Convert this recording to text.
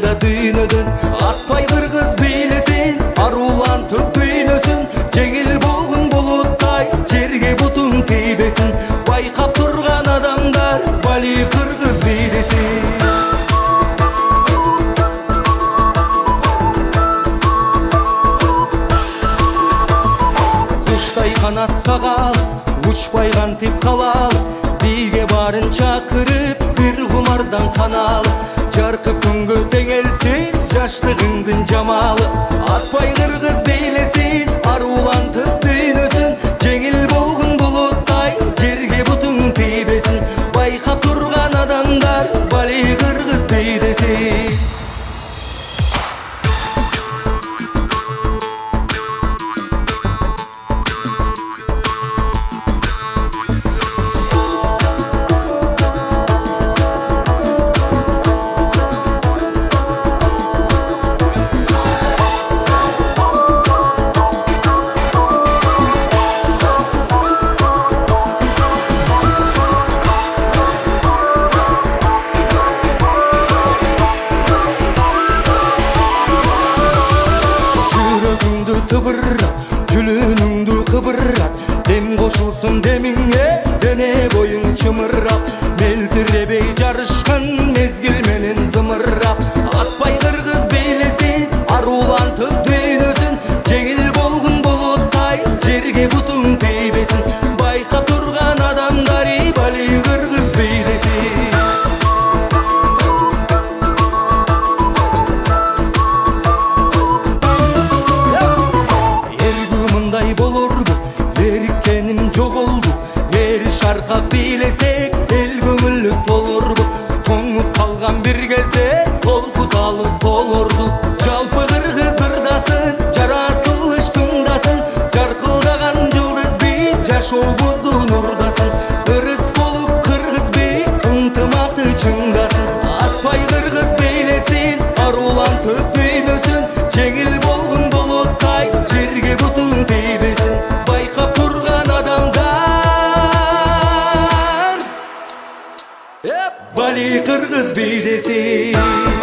да дүйнөдөн. Атпай кыргыз бийлесин, арулантып дүйнөсүн. Жеңил болгон булуттай жерге бутун тийбесин. Байкап турган адамдар бали кыргыз бийлесин. Куштай канат кагал, учпай кантип калал. Биге барын чакырып, бир кумардан канал. Жаркып күнгө теңелсин, жаштыгыңдын жамалы. Атпай кыргыз бийлесин, арулантып дүйнөсүн. Жеңил болгон булуттай жерге бутун тийбесин. Байкап турган адамдар бали кыргыз бийлесин. Жүлүнүңдү кыбырат, дем кошулсун демиңе, дене боюң чымырап. Мелтиребей жарышкан мезгил менен зымырап. Атпай кыргыз бийлесин, арулантып дүйнөсүн. Жеңил болгон булуттай жерге бутун тийбесин. Байкап турган адамдар бали кыргыз бийлесин. Болурду, эриккеним жоголду. Ери шаркап бийлесек, эл көңүлү толурду. Тоңуп калган бир кезде, толкут алып толурду. Жалпы кыргыз ырдасын, жаратылыштыңдасын. Жаркылдаган жылдыз би, жашообуздун урдасын. Ырыс болуп кыргыз би, ынтымакты чыңдасын. Атпай кыргыз бийлесин, арулантып дүйнөсүн. Жеңил болгон булуттай жерге бутун тийбесин. Байкап турган адамдар бали кыргыз бийлесин.